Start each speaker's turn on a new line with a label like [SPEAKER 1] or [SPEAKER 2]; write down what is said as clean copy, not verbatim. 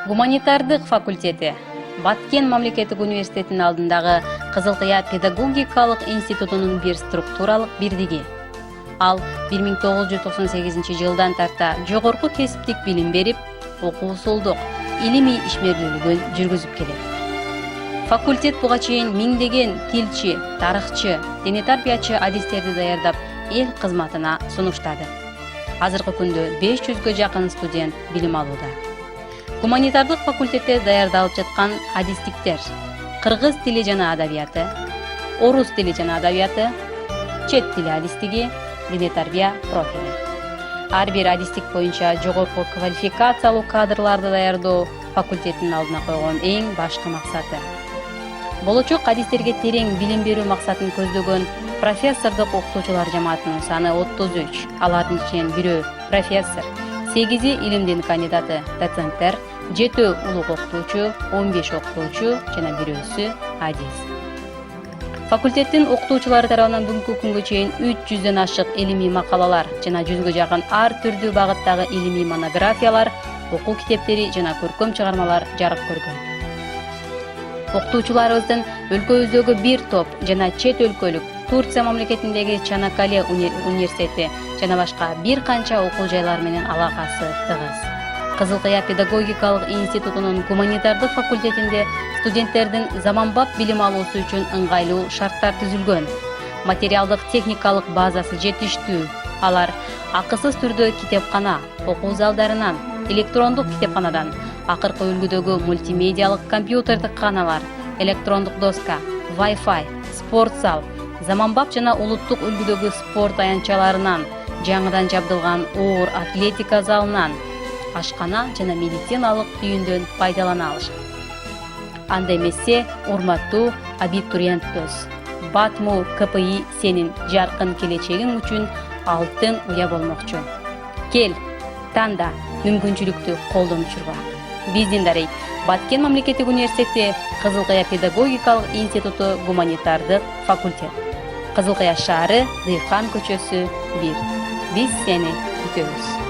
[SPEAKER 1] Гуманитардык факультети Баткен мамлекеттик университетинин алдындагы Кызыл Кыя педагогикалык институтунун бир структуралык бирдиги. Ал 1998 жылдан тарта жогорку кесиптик билим берип, окуусулдук, илимий ишмерлүүлүгүн жүргүзүп келет. Факультет буга чейин миңдеген тилчи, тарыхчы, дене тарбиячы адистерди даярдап, эл кызматына сунуштады. Азыркы күндө 500гө жакын студент билим алууда. Гуманитардык факультетте даярдалып жаткан адистиктер: кыргыз тили жана адабияты, орус тили жана адабияты, чет тили адистиги, дене тарбия профили. Ар бир адистик боюнча жогорку квалификациялуу кадрларды даярдоо факультеттин алдына койгон эң башкы максаты. Болочок адистерге терең билим берүү максатын көздөгөн профессордук окутуучулар жамаатынын саны 33. Алардын ичинен бирөө профессор, 8 илимдин кандидаты, доценттер, 7 улуг окутуучу, 15 окутуучу жана бирөөсү адис. Факультеттин окутуучулары тарабынан бүгүнкү күнгө чейин 300дөн ашык илимий макалалар жана 100гө жакын ар түрдүү багыттагы илимий монографиялар, окуу китептери жана көркөм чыгармалар жарык көргөн. Окутуучуларыбыздын өлкөбүздөгү бир топ жана чет өлкөлүк Турция мамлекетиндеги Чанакале университети жана башка бир канча окуу жайлар менен алакасы тыгыз. Кызыл Кыя педагогикалык институтунун гуманитардык факультетинде студенттердин заманбап билим алуусу үчүн ыңгайлуу шарттар түзүлгөн. Материалдык техникалык базасы жетиштүү. Алар акысыз түрдө китепкана, окуу залдарынан, электрондук китепканадан, акыркы үлгүдөгү мультимедиалык компьютердик каналар, электрондук доска, Wi-Fi, спорт зал, заманбап жана улуттук үлгүдөгү спорт аянтчаларынан, жаңыдан жабдылган оор атлетика залынан, ашкана жана медициналык үйүндөн пайдалана алышат. Анда эмесе, урматтуу абитуриент дос, Батму КПИ сенин жаркын келечегиң үчүн алтын уя болмокчу. Кел, танда мүмкүнчүлүктү колдон учурба. Биздин дарей Баткен мамлекеттик университети Кызыл Кыя педагогикалык институту гуманитардык факультет. Кызыл Кыя шаары, Дыйкан көчөсү 1. Биз сени күтөбүз.